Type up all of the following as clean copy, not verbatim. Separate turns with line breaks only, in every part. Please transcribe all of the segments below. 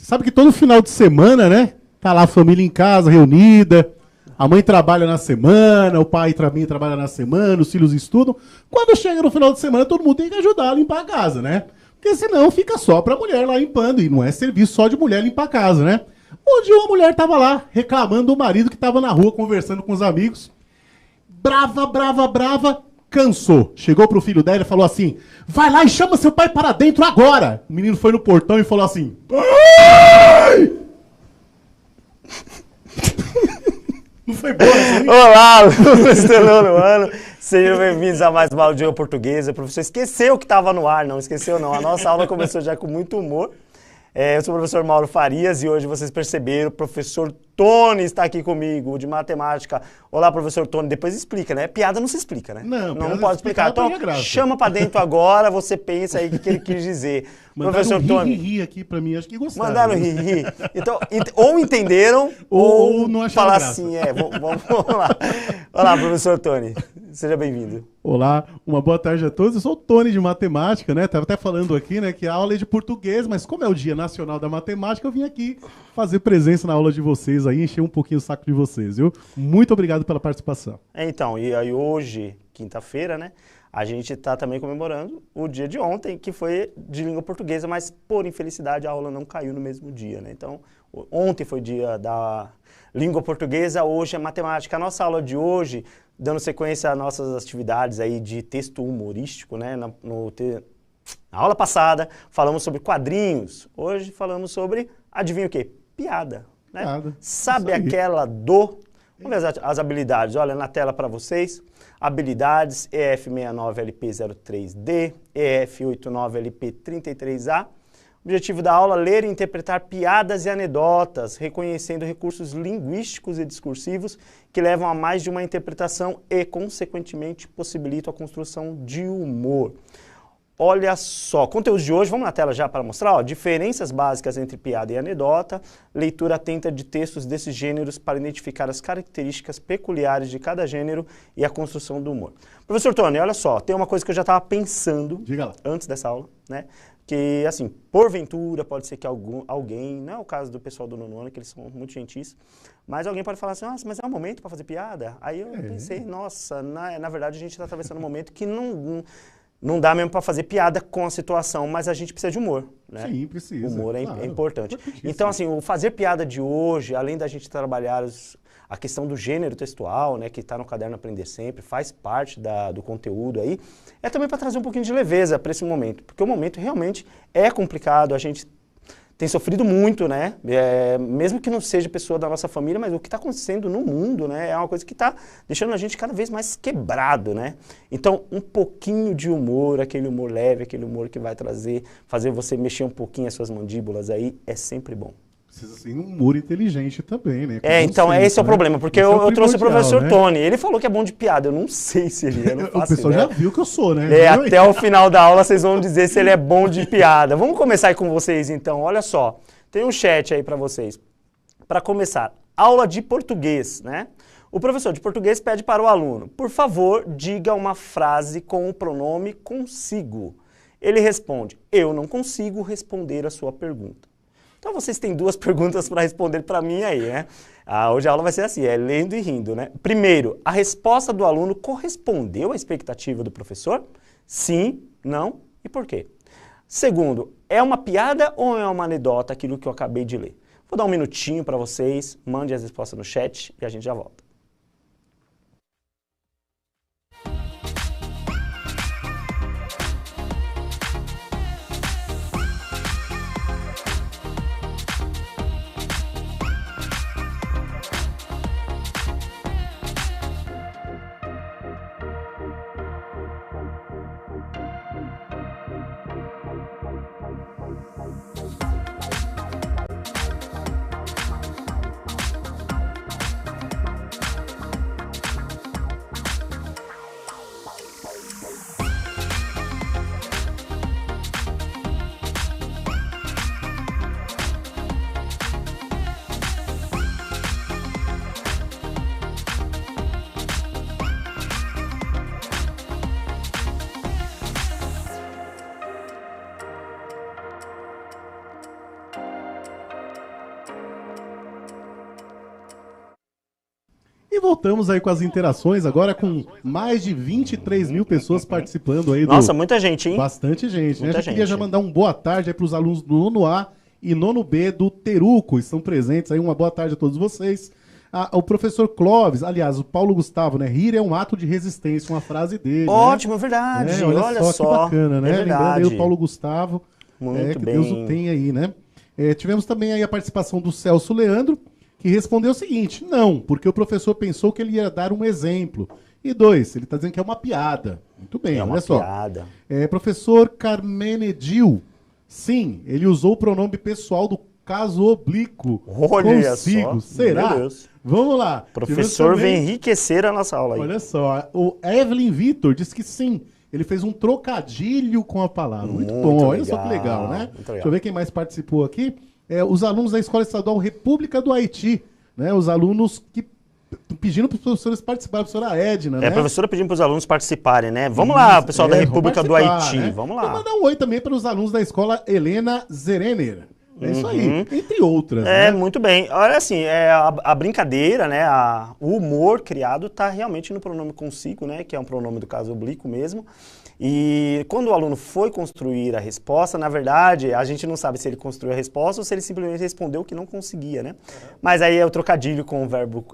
Você sabe que todo final de semana, né? Tá lá a família em casa, reunida. A mãe trabalha na semana, o pai também trabalha na semana, os filhos estudam. Quando chega no final de semana, todo mundo tem que ajudar a limpar a casa, né? Porque senão fica só pra mulher lá limpando. E não é serviço só de mulher limpar a casa, né? Um dia uma mulher tava lá reclamando do marido que tava na rua conversando com os amigos. Brava, brava, brava. Cansou. Chegou pro filho dela e falou assim: vai lá e chama seu pai para dentro agora. O menino foi no portão e falou assim: pai! Não foi boa, assim?
Olá, alunos do nono ano. Sejam bem-vindos a mais uma aula de língua portuguesa. O professor esqueceu que estava no ar, não esqueceu não. A nossa aula começou já com muito humor. Eu sou o professor Mauro Farias e hoje vocês perceberam, o professor Tony está aqui comigo, de matemática. Olá, professor Tony. Depois explica, né? Piada não se explica, né?
Não
pode explicar. Então, chama para dentro agora, você pensa aí o que ele quis dizer.
Mandaram
professor Tony.
ri aqui para mim, acho que gostaram.
Mandaram ri. Então, ou entenderam,
ou não acharam
falar
graça.
assim, vamos lá. Olá, professor Tony. Seja bem-vindo.
Olá, uma boa tarde a todos. Eu sou o Tony de matemática, né? Tava até falando aqui, né, que a aula é de português, mas como é o Dia Nacional da Matemática, eu vim aqui fazer presença na aula de vocês aí, encher um pouquinho o saco de vocês, viu? Muito obrigado pela participação.
Então, e aí hoje, quinta-feira, né, a gente está também comemorando o dia de ontem, que foi de língua portuguesa, mas por infelicidade a aula não caiu no mesmo dia, né? Então, ontem foi dia da língua portuguesa, hoje é matemática. A nossa aula de hoje, dando sequência às nossas atividades aí de texto humorístico, né? Na aula passada falamos sobre quadrinhos, hoje falamos sobre, adivinha o quê? Piada, né?
Piada.
Sabe aquela do... Vamos ver as habilidades, olha na tela para vocês. Habilidades EF69LP03D, EF89LP33A. Objetivo da aula, ler e interpretar piadas e anedotas, reconhecendo recursos linguísticos e discursivos que levam a mais de uma interpretação e, consequentemente, possibilitam a construção de humor. Olha só, conteúdo de hoje, vamos na tela já para mostrar, ó, diferenças básicas entre piada e anedota, leitura atenta de textos desses gêneros para identificar as características peculiares de cada gênero e a construção do humor. Professor Tony, olha só, tem uma coisa que eu já estava pensando antes dessa aula, né? Que, assim, porventura, pode ser que alguém, não é o caso do pessoal do nono ano, que eles são muito gentis, mas alguém pode falar assim, nossa, mas é um momento para fazer piada? Aí eu pensei, nossa, na verdade a gente está atravessando um momento que não dá mesmo para fazer piada com a situação, mas a gente precisa de humor, né?
Sim, precisa.
O humor é
claro,
importante. Então, assim, o fazer piada de hoje, além da gente trabalhar a questão do gênero textual, né, que está no Caderno Aprender Sempre, faz parte do conteúdo aí, é também para trazer um pouquinho de leveza para esse momento, porque o momento realmente é complicado, a gente tem sofrido muito, né, mesmo que não seja pessoa da nossa família, mas o que está acontecendo no mundo, né, é uma coisa que está deixando a gente cada vez mais quebrado, né. Então, um pouquinho de humor, aquele humor leve, aquele humor que vai fazer você mexer um pouquinho as suas mandíbulas aí, é sempre bom.
Precisa ser um humor inteligente também, né?
Então esse é o problema, porque eu trouxe o professor Tony, ele falou que é bom de piada, eu não sei se ele é, não faço
O pessoal
ideia.
já viu que eu sou, né?
Até o final da aula vocês vão dizer se ele é bom de piada. Vamos começar aí com vocês então, olha só, tem um chat aí para vocês. Para começar, aula de português, né? O professor de português pede para o aluno, por favor, diga uma frase com o pronome consigo. Ele responde, eu não consigo responder a sua pergunta. Então vocês têm duas perguntas para responder para mim aí, né? Hoje a aula vai ser assim, lendo e rindo, né? Primeiro, a resposta do aluno correspondeu à expectativa do professor? Sim, não e por quê? Segundo, é uma piada ou é uma anedota aquilo que eu acabei de ler? Vou dar um minutinho para vocês, mande as respostas no chat e a gente já volta.
voltamos aí com as interações, agora com mais de 23 mil pessoas participando aí.
Nossa, muita gente, hein?
Bastante gente, né?
Muita
Eu queria
gente.
já mandar um boa tarde aí para os alunos do nono A e nono B do Teruco, estão presentes aí, uma boa tarde a todos vocês. O professor Clóvis, aliás, o Paulo Gustavo, né? Rir é um ato de resistência, uma frase dele.
Ótimo,
né?
é verdade.
Olha só que bacana, né?
É
Lembrando
verdade.
aí o Paulo Gustavo,
Muito
que
bem.
Deus o tenha aí, né? Tivemos também aí a participação do Celso Leandro, que respondeu o seguinte: não, porque o professor pensou que ele ia dar um exemplo. E 2, ele está dizendo que é uma piada. Muito bem,
É uma
olha só.
piada.
Professor Carmenedil, sim, ele usou o pronome pessoal do caso oblíquo.
Olha
Consigo.
só.
Será?
Meu Deus.
Vamos lá.
Professor
Tivemos
vem
também-
enriquecer a nossa aula aí.
Olha só, o Evelyn Vitor disse que sim. Ele fez um trocadilho com a palavra. Muito
Muito
bom, olha só que legal,
legal,
né?
muito legal.
Deixa eu ver quem mais participou aqui. Os alunos da Escola Estadual República do Haiti, né? Os alunos que pedindo para os professores participarem, a professora Edna, né?
A professora pedindo para os alunos participarem, né? Vamos lá, pessoal da
vamos
República do
participar,
Haiti.
né?
Vamos
Vou
lá.
mandar um oi também para os alunos da Escola Helena Zerener. É isso aí, entre outras,
É,
né?
muito bem. Olha assim, a brincadeira, né, o humor criado está realmente no pronome consigo, né, que é um pronome do caso oblíquo mesmo. E quando o aluno foi construir a resposta, na verdade, a gente não sabe se ele construiu a resposta ou se ele simplesmente respondeu que não conseguia, né? Mas aí é o trocadilho com o verbo,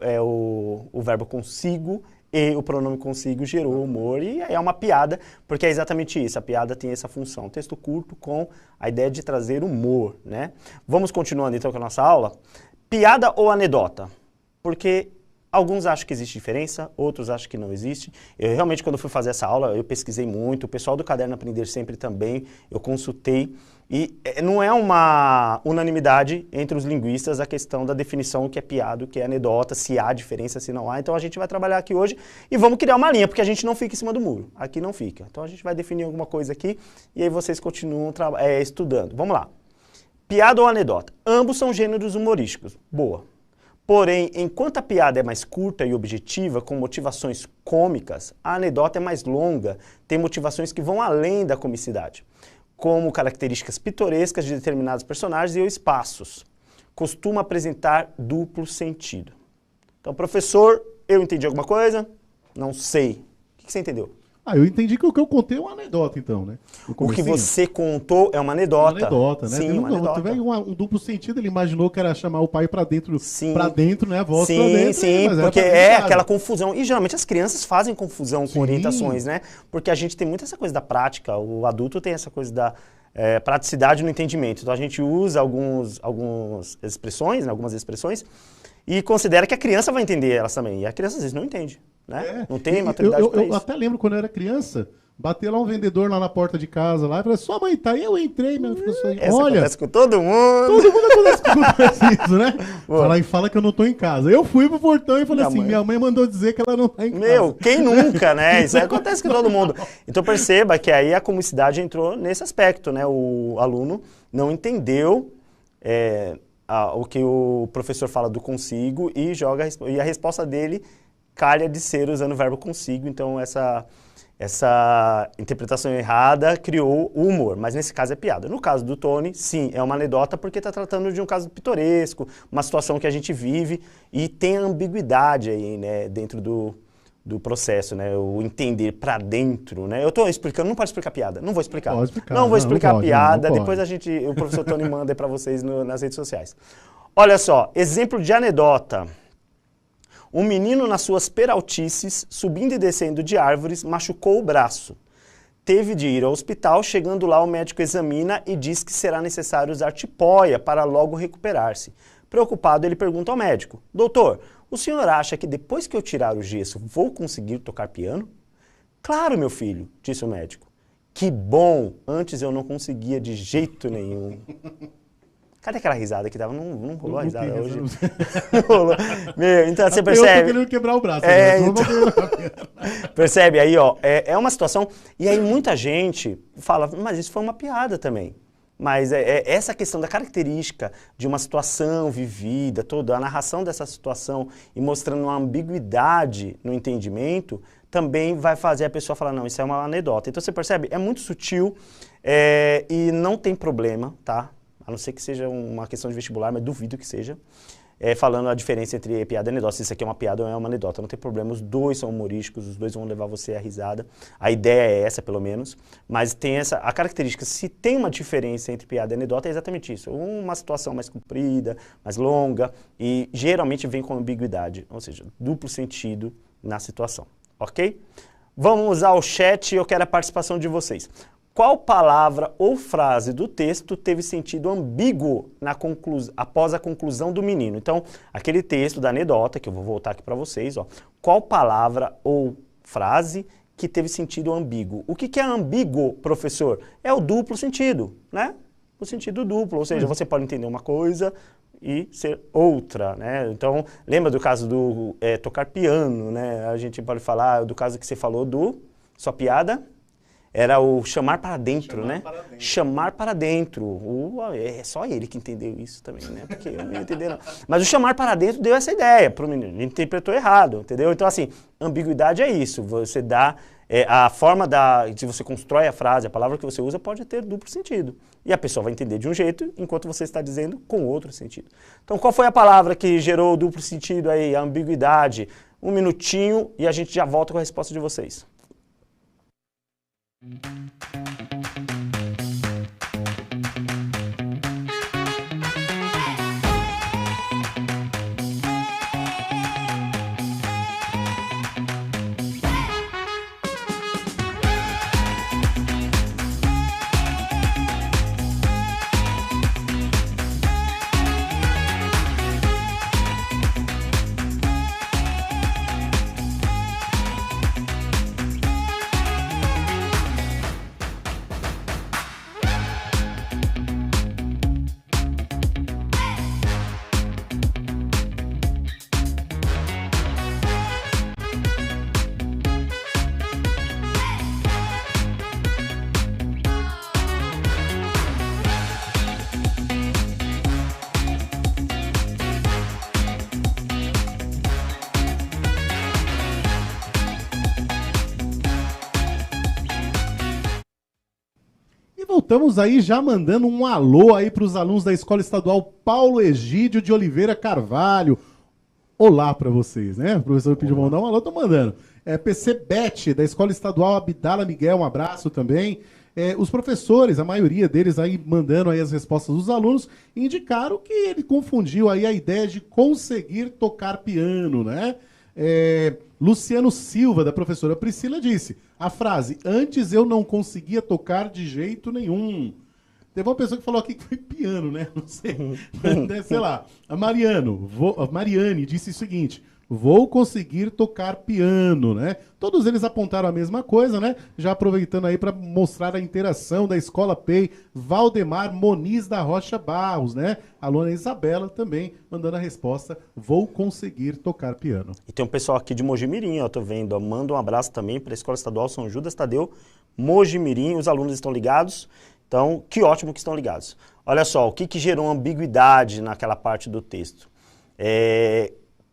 o verbo consigo e o pronome consigo gerou humor e é uma piada, porque é exatamente isso, a piada tem essa função, um texto curto com a ideia de trazer humor, né? Vamos continuando então com a nossa aula. Piada ou anedota? Porque alguns acham que existe diferença, outros acham que não existe. Eu realmente, quando fui fazer essa aula, eu pesquisei muito, o pessoal do Caderno Aprender Sempre também, eu consultei, e não é uma unanimidade entre os linguistas a questão da definição do que é piada, o que é anedota, se há diferença, se não há. Então a gente vai trabalhar aqui hoje e vamos criar uma linha, porque a gente não fica em cima do muro, aqui não fica. Então a gente vai definir alguma coisa aqui e aí vocês continuam estudando. Vamos lá. Piada ou anedota? Ambos são gêneros humorísticos. Boa. Porém, enquanto a piada é mais curta e objetiva, com motivações cômicas, a anedota é mais longa, tem motivações que vão além da comicidade, como características pitorescas de determinados personagens e ou espaços. Costuma apresentar duplo sentido. Então, professor, eu entendi alguma coisa? Não sei. O que você entendeu?
Eu entendi que o que eu contei é uma anedota, então, né?
O que você contou é uma anedota.
Uma anedota, né?
Sim, uma anedota.
Teve um duplo sentido, ele imaginou que era chamar o pai pra dentro,
Sim.
pra dentro, né? A voz
Sim,
pra dentro.
sim,
mas era
porque
pra dentro de casa.
aquela confusão. E geralmente as crianças fazem confusão
Sim.
com orientações, né? Porque a gente tem muito essa coisa da prática, o adulto tem essa coisa da praticidade no entendimento. Então a gente usa algumas expressões, né, algumas expressões, e considera que a criança vai entender elas também. E a criança às vezes não entende, né? Não tem maturidade para
eu
isso.
até lembro quando eu era criança, bater lá um vendedor lá na porta de casa lá e falar, sua mãe tá aí, eu entrei, meu filho.
Essa
Olha,
acontece com todo mundo.
todo mundo acontece isso, né? Fala e fala que eu não tô em casa. Eu fui pro portão e falei assim, minha mãe mandou dizer que ela não tá em casa.
Meu, quem nunca, né? Isso aí acontece com todo mundo. Então perceba que aí a comicidade entrou nesse aspecto, né? O aluno não entendeu o que o professor fala do consigo e e a resposta dele calha de ser usando o verbo consigo. Então essa interpretação errada criou o humor, mas nesse caso é piada. No caso do Tony, sim, é uma anedota porque está tratando de um caso pitoresco, uma situação que a gente vive e tem ambiguidade aí, né, dentro do processo, né, o entender para dentro, né. Eu estou explicando, não pode explicar piada, não vou explicar.
Pode explicar,
não vou explicar
não pode,
piada,
não pode.
depois o professor Tony manda para vocês nas redes sociais. Olha só, exemplo de anedota. Um menino nas suas peraltices, subindo e descendo de árvores, machucou o braço. Teve de ir ao hospital, chegando lá o médico examina e diz que será necessário usar tipóia para logo recuperar-se. Preocupado, ele pergunta ao médico, doutor, o senhor acha que depois que eu tirar o gesso vou conseguir tocar piano? Claro, meu filho, disse o médico. Que bom, antes eu não conseguia de jeito nenhum. Cadê aquela risada que tava? Não rolou a risada hoje. Não rolou. Meu, então você percebe.
Eu tô querendo quebrar o braço.
Percebe aí, ó. É uma situação. E aí muita gente fala, mas isso foi uma piada também. Mas essa questão da característica de uma situação vivida, toda a narração dessa situação e mostrando uma ambiguidade no entendimento, também vai fazer a pessoa falar, não, isso é uma anedota. Então você percebe, é muito sutil e não tem problema, tá? A não ser que seja uma questão de vestibular, mas duvido que seja. falando a diferença entre piada e anedota. Se isso aqui é uma piada ou é uma anedota, não tem problema. Os dois são humorísticos, os dois vão levar você à risada. A ideia é essa, pelo menos. Mas tem a característica, se tem uma diferença entre piada e anedota, é exatamente isso. Uma situação mais comprida, mais longa, e geralmente vem com ambiguidade, ou seja, duplo sentido na situação, ok? Vamos usar o chat e eu quero a participação de vocês. Qual palavra ou frase do texto teve sentido ambíguo após a conclusão do menino? Então, aquele texto da anedota, que eu vou voltar aqui para vocês, ó. Qual palavra ou frase que teve sentido ambíguo? O que é ambíguo, professor? É o duplo sentido, né? O sentido duplo, ou seja, você pode entender uma coisa e ser outra, né? Então, lembra do caso do tocar piano, né? A gente pode falar do caso que você falou do... Sua piada... Era o chamar para dentro, né? Chamar para dentro. É só ele que entendeu isso também, né? Porque eu não ia entender, não. Mas o chamar para dentro deu essa ideia para o menino. Ele interpretou errado, entendeu? Então, assim, ambiguidade é isso. Você dá... a forma se você constrói a frase, a palavra que você usa pode ter duplo sentido. E a pessoa vai entender de um jeito, enquanto você está dizendo com outro sentido. Então, qual foi a palavra que gerou o duplo sentido aí, a ambiguidade? Um minutinho e a gente já volta com a resposta de vocês.
Voltamos aí já mandando um alô aí para os alunos da Escola Estadual Paulo Egídio de Oliveira Carvalho. Olá para vocês, né? O professor pediu para mandar um alô, tô mandando. PC Bet, da Escola Estadual Abdala Miguel, um abraço também. Os professores, a maioria deles aí mandando aí as respostas dos alunos, indicaram que ele confundiu aí a ideia de conseguir tocar piano, né? Luciano Silva, da professora Priscila, disse a frase, antes eu não conseguia tocar de jeito nenhum. Teve uma pessoa que falou aqui que foi piano, né? Não sei. Sei lá. A Mariane disse o seguinte, vou conseguir tocar piano, né? Todos eles apontaram a mesma coisa, né? Já aproveitando aí para mostrar a interação da Escola PEI, Valdemar Moniz da Rocha Barros, né? A aluna Isabela também mandando a resposta, vou conseguir tocar piano.
E tem um pessoal aqui de Mojimirim, ó, tô vendo, ó, manda um abraço também para a Escola Estadual São Judas Tadeu, Mojimirim, os alunos estão ligados, então que ótimo que estão ligados. Olha só, o que gerou ambiguidade naquela parte do texto?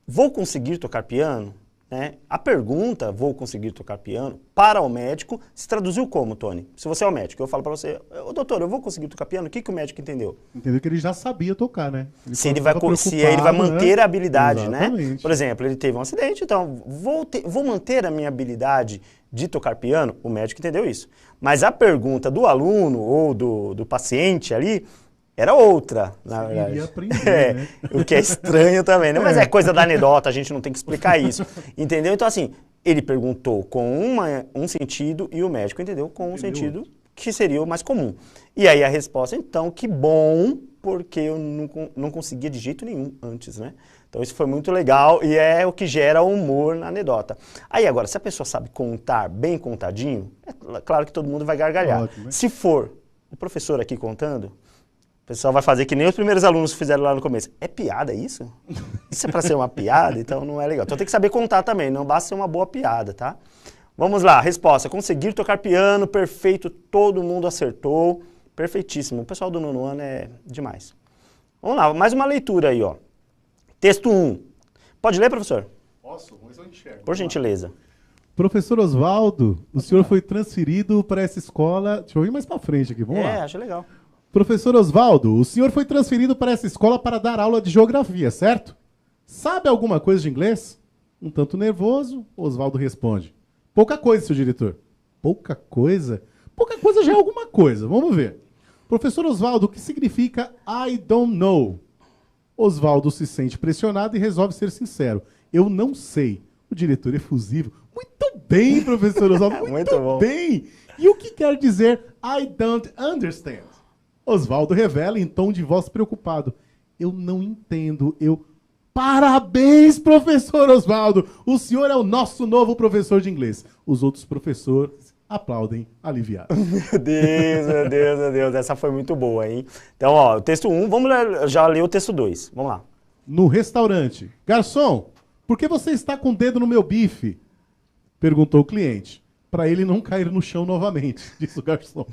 Vou conseguir tocar piano? Né? A pergunta, vou conseguir tocar piano, para o médico, se traduziu como, Tony? Se você é o médico, eu falo para você, doutor, eu vou conseguir tocar piano? O que o médico entendeu?
Entendeu que ele já sabia tocar, né?
Se ele vai manter, né? A habilidade,
exatamente,
né? Por exemplo, ele teve um acidente, então vou manter a minha habilidade de tocar piano? O médico entendeu isso. Mas a pergunta do aluno ou do paciente ali, era outra, na verdade.
Aprender, né?
O que é estranho também, né? Mas é coisa da anedota, a gente não tem que explicar isso. Entendeu? Então, assim, ele perguntou com um sentido e o médico entendeu com um sentido que seria o mais comum. E aí a resposta, então, que bom, porque eu não conseguia de jeito nenhum antes, né? Então isso foi muito legal e é o que gera humor na anedota. Aí agora, se a pessoa sabe contar bem contadinho, é claro que todo mundo vai gargalhar.
Ótimo, né?
Se for o professor aqui contando, o pessoal vai fazer que nem os primeiros alunos fizeram lá no começo. É piada isso? Isso é para ser uma piada? Então não é legal. Então tem que saber contar também, não basta ser uma boa piada, tá? Vamos lá, resposta. Conseguir tocar piano, perfeito, todo mundo acertou. Perfeitíssimo. O pessoal do nono ano é demais. Vamos lá, mais uma leitura aí, ó. Texto 1. Pode ler, professor?
Posso? Mas eu enxergo.
Por gentileza.
Professor Oswaldo, o senhor foi transferido para essa escola... Deixa eu ir mais para frente aqui, vamos lá.
Acho legal.
Professor Oswaldo, o senhor foi transferido para essa escola para dar aula de geografia, certo? Sabe alguma coisa de inglês? Um tanto nervoso, Oswaldo responde. Pouca coisa, seu diretor. Pouca coisa? Pouca coisa já é alguma coisa. Vamos ver. Professor Oswaldo, o que significa I don't know? Oswaldo se sente pressionado e resolve ser sincero. Eu não sei. O diretor efusivo. Muito bem, professor Oswaldo. Muito
bom.
Bem. E o que quer dizer I don't understand? Oswaldo revela em tom de voz preocupado. Eu não entendo. Parabéns, professor Oswaldo. O senhor é o nosso novo professor de inglês. Os outros professores aplaudem aliviados.
Meu Deus, meu Deus, meu Deus. Essa foi muito boa, hein? Então, ó, o texto 1, vamos já ler o texto 2. Vamos lá.
No restaurante. Garçom, por que você está com o dedo no meu bife? Perguntou o cliente. Para ele não cair no chão novamente, disse o garçom.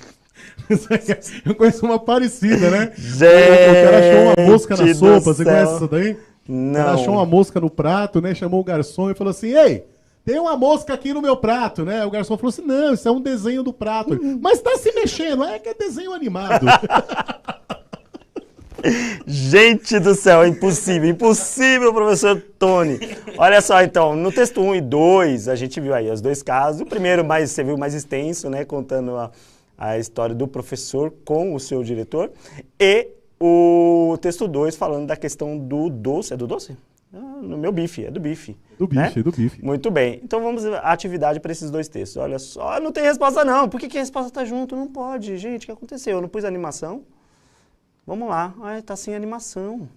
Eu conheço uma parecida, né?
Gente,
o cara achou uma mosca na sopa. Você conhece essa daí?
Não.
Ela achou uma mosca no prato, né? Chamou o garçom e falou assim: ei, tem uma mosca aqui no meu prato, né? O garçom falou assim: não, isso é um desenho do prato. Mas tá se mexendo, é que é desenho animado.
Gente do céu, é impossível, impossível, professor Tony. Olha só, então, no texto 1 e 2, a gente viu aí os dois casos. O primeiro, você viu mais extenso, né? Contando a história do professor com o seu diretor. E o texto 2 falando da questão do doce. É do doce? No meu bife, é do bife.
Do bife, né? É do bife.
Muito bem. Então vamos à atividade para esses dois textos. Olha só, não tem resposta não. Por que a resposta está junto? Não pode. Gente, o que aconteceu? Eu não pus animação? Vamos lá. Ah, tá sem animação.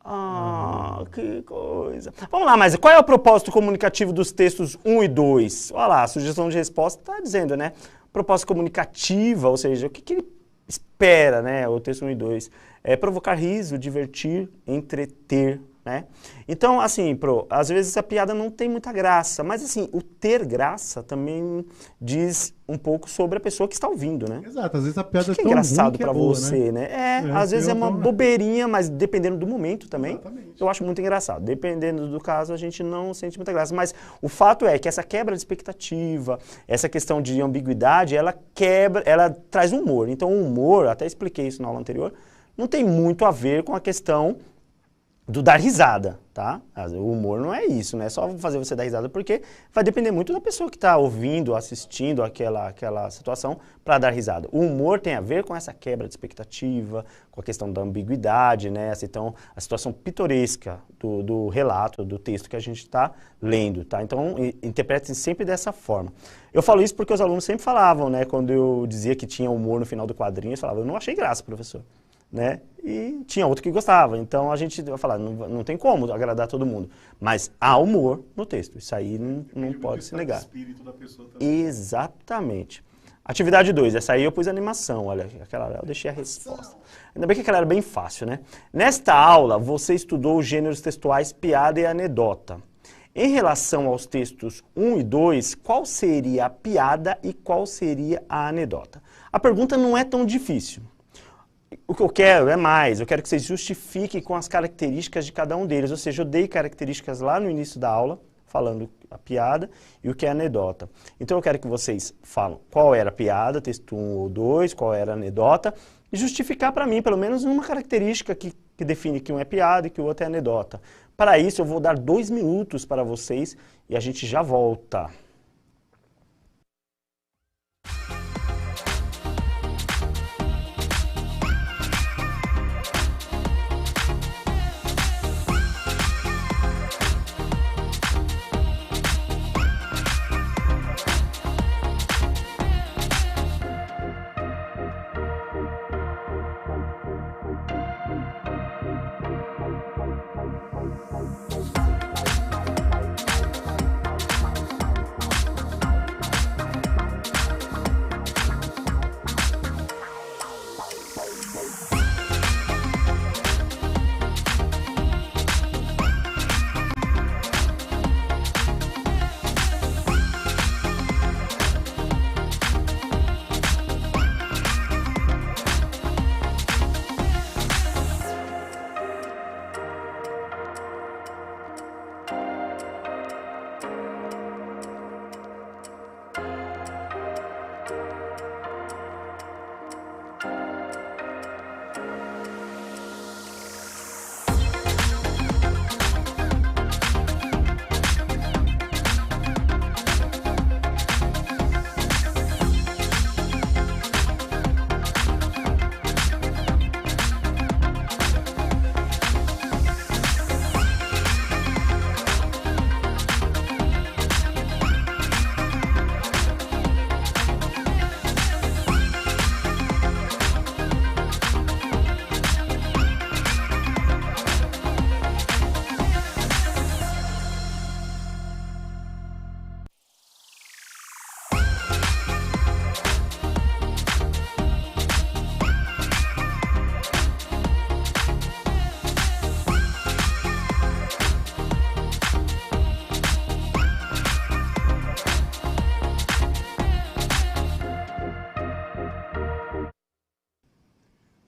Ah, que coisa. Vamos lá, mas qual é o propósito comunicativo dos textos 1 e 2? Olha lá, a sugestão de resposta está dizendo, né? Propósito comunicativa, ou seja, o que ele espera, né? O texto 1 e 2 é provocar riso, divertir, entreter, né? Então, assim, às vezes a piada não tem muita graça, mas assim, o ter graça também diz um pouco sobre a pessoa que está ouvindo, né?
Exato, às vezes a piada
é
tão
engraçado para
boa,
você, né? Às vezes é uma bobeirinha, mas dependendo do momento também, exatamente, eu acho muito engraçado. Dependendo do caso, a gente não sente muita graça, mas o fato é que essa quebra de expectativa, essa questão de ambiguidade, ela traz humor. Então o humor, até expliquei isso na aula anterior, não tem muito a ver com a questão do dar risada, tá? O humor não é isso, não é só fazer você dar risada, porque vai depender muito da pessoa que está ouvindo, assistindo aquela situação para dar risada. O humor tem a ver com essa quebra de expectativa, com a questão da ambiguidade, né? Então, a situação pitoresca do relato, do texto que a gente está lendo, tá? Então, interprete sempre dessa forma. Eu falo isso porque os alunos sempre falavam, né? Quando eu dizia que tinha humor no final do quadrinho, eles falavam, eu não achei graça, professor. Né? E tinha outro que gostava, então a gente vai falar, não tem como agradar todo mundo, mas há humor no texto, isso aí não pode se negar.
Espírito da pessoa também.
Exatamente. Atividade 2, essa aí eu pus animação, olha, aquela eu deixei a resposta. Ainda bem que aquela era bem fácil, né? Nesta aula, você estudou os gêneros textuais piada e anedota. Em relação aos textos 1 e 2, qual seria a piada e qual seria a anedota? A pergunta não é tão difícil. O que eu quero é mais, eu quero que vocês justifiquem com as características de cada um deles, ou seja, eu dei características lá no início da aula, falando a piada e o que é anedota. Então eu quero que vocês falem qual era a piada, texto 1 ou 2, qual era a anedota, e justificar para mim, pelo menos, uma característica que define que um é piada e que o outro é anedota. Para isso eu vou dar 2 minutos para vocês e a gente já volta.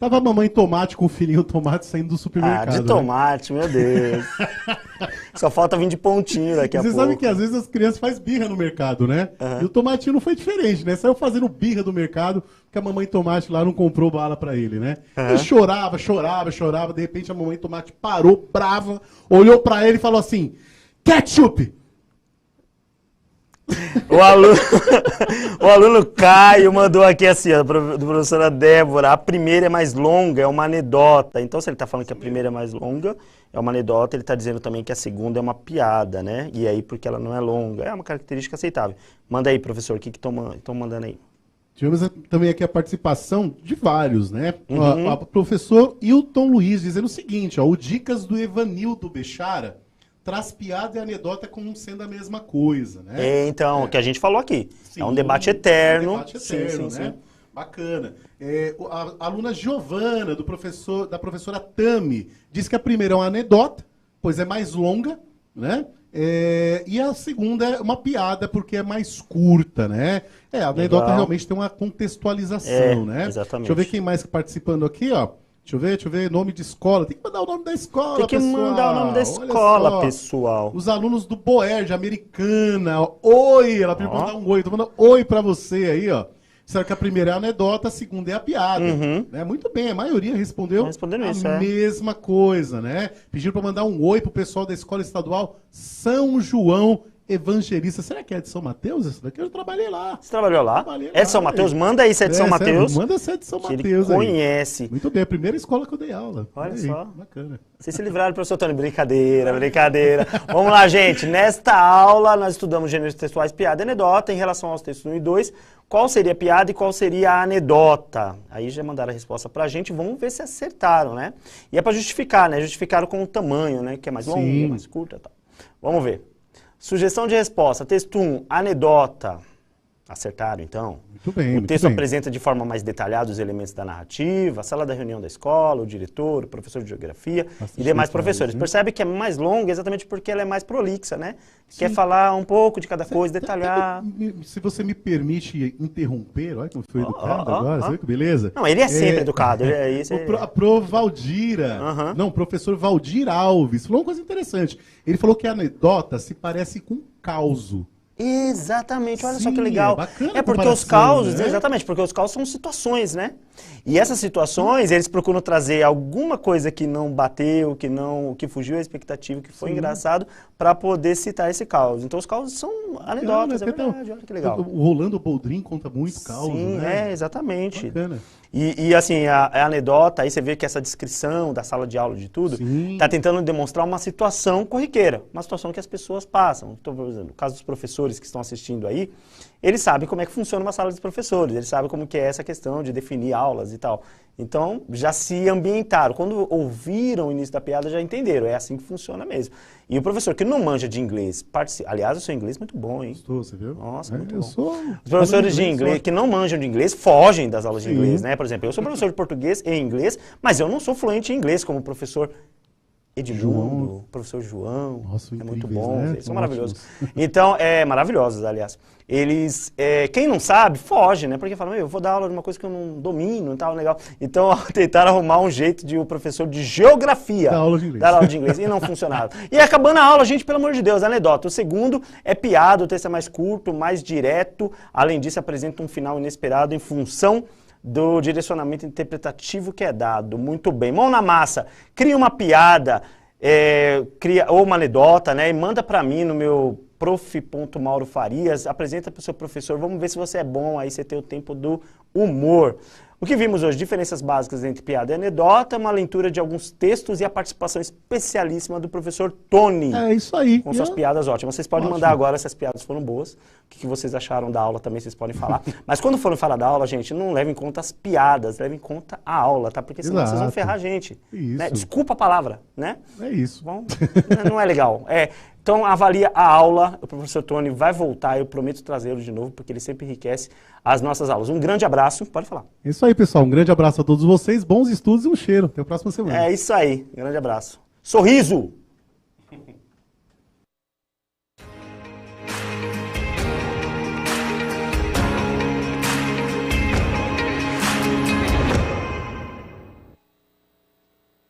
Tava a mamãe tomate com o filhinho tomate saindo do supermercado.
Ah, de tomate, meu Deus. Só falta vir de pontinho daqui a pouco.
Você sabe que às vezes as crianças fazem birra no mercado, né? E o tomatinho não foi diferente, né? Saiu fazendo birra do mercado porque a mamãe tomate lá não comprou bala pra ele, né? Ele chorava, chorava, chorava. De repente a mamãe tomate parou, brava, olhou pra ele e falou assim: ketchup!
O aluno Caio mandou aqui assim, ó, do professora Débora, a primeira é mais longa, é uma anedota. Então, se ele está falando que a primeira é mais longa, é uma anedota, ele está dizendo também que a segunda é uma piada, né? E aí, porque ela não é longa, é uma característica aceitável. Manda aí, professor, o que estão mandando aí?
Tivemos também aqui a participação de vários, né? O professor Hilton Luiz dizendo o seguinte, ó, o Dicas do Evanildo Bechara traz piada e anedota como sendo a mesma coisa, né?
Então, o que a gente falou aqui. Sim, é um debate eterno.
É um debate eterno,
sim,
né? Sim. Bacana. A aluna Giovana, da professora Tami, diz que a primeira é uma anedota, pois é mais longa, né? E a segunda é uma piada, porque é mais curta, né? A anedota realmente tem uma contextualização, né?
Exatamente.
Deixa eu ver quem mais participando aqui, ó. Deixa eu ver, nome de escola. Tem que mandar o nome da escola,
Tem que mandar o nome da escola, pessoal.
Os alunos do Boerge, Americana. Ó. Oi, ela pediu pra mandar um oi. Tô mandando oi pra você aí, ó. Disseram que a primeira é a anedota, a segunda é a piada. Né? Muito bem, a maioria respondeu a mesma coisa, né? Pediram pra mandar um oi pro pessoal da Escola Estadual São João Evangelista. Será que é de São Mateus? Essa daqui eu trabalhei lá.
Você trabalhou lá? É de São Mateus? Manda aí se é de São Mateus.
Manda se é de São Mateus.
Ele conhece.
Muito bem, a primeira escola que eu dei aula.
Olha só.
Bacana.
Vocês se livraram, professor Tony. Brincadeira. Vamos lá, gente. Nesta aula, nós estudamos gêneros textuais, piada e anedota. Em relação aos textos 1 e 2, qual seria a piada e qual seria a anedota? Aí já mandaram a resposta pra gente. Vamos ver se acertaram, né? E é pra justificar, né? Justificaram com o tamanho, né? Que é mais longo, mais curto e tal. Vamos ver. Sugestão de resposta. Texto 1, anedota. Acertaram, então?
Muito bem.
O texto apresenta de forma mais detalhada os elementos da narrativa, a sala da reunião da escola, o diretor, o professor de geografia e demais professores. Percebe que é mais longa exatamente porque ela é mais prolixa, né? Quer falar um pouco de cada coisa, detalhar.
Se você me permite interromper, olha como foi educado agora, você viu que beleza?
Não, ele é sempre educado.
A Pro Valdira, professor Valdir Alves, falou uma coisa interessante. Ele falou que a anedota se parece com causo.
Exatamente, olha só que legal.
É
porque os causos, né? Exatamente, porque os causos são situações, né? E essas situações, eles procuram trazer alguma coisa que não bateu, que fugiu à expectativa, que foi engraçado, para poder citar esse caos. Então os causos são anedotas, é verdade, olha que legal.
O Rolando Boldrin conta muito caos, né?
Exatamente.
Bacana.
E assim, a anedota, aí você vê que essa descrição da sala de aula de tudo, está tentando demonstrar uma situação corriqueira, uma situação que as pessoas passam. Então, por exemplo, no caso dos professores que estão assistindo aí, eles sabem como é que funciona uma sala de professores, eles sabem como que é essa questão de definir aulas e tal. Então, já se ambientaram. Quando ouviram o início da piada, já entenderam, é assim que funciona mesmo. E o professor que não manja de inglês, aliás, o seu inglês é muito bom, hein?
Gostou, você viu?
Nossa, muito bom. Os professores de inglês que não manjam de inglês fogem das aulas de inglês, né? Por exemplo, eu sou professor de português e inglês, mas eu não sou fluente em inglês como o professor Edmundo, professor João.
Nossa,
é muito bom,
né?
eles são maravilhosos. Então, maravilhosos, aliás. Eles, quem não sabe, foge, né? Porque fala, eu vou dar aula de uma coisa que eu não domino e tal, legal. Então, tentaram arrumar um jeito de o professor de geografia
dar aula de inglês.
Dar aula de inglês e não funcionava. E acabando a aula, gente, pelo amor de Deus, anedota. O segundo é piada, o texto é mais curto, mais direto. Além disso, apresenta um final inesperado em função do direcionamento interpretativo que é dado. Muito bem. Mão na massa. Cria uma piada, ou uma anedota, né? E manda para mim no meu prof.maurofarias, apresenta para o seu professor, vamos ver se você é bom, aí você tem o tempo do humor. O que vimos hoje, diferenças básicas entre piada e anedota, uma leitura de alguns textos e a participação especialíssima do professor Tony.
É isso aí.
Com suas piadas ótimas. Vocês podem mandar agora se as piadas foram boas. O que vocês acharam da aula também, vocês podem falar. Mas quando forem falar da aula, gente, não levem em conta as piadas, levem em conta a aula, tá? Porque senão vocês vão ferrar a gente.
Isso.
Né? Desculpa a palavra, né?
É isso.
Bom, não é legal. Então, avalia a aula, o professor Tony vai voltar, eu prometo trazê-lo de novo, porque ele sempre enriquece as nossas aulas. Um grande abraço, pode falar.
É isso aí, pessoal, um grande abraço a todos vocês, bons estudos e um cheiro. Até a próxima semana.
É isso aí, grande abraço. Sorriso!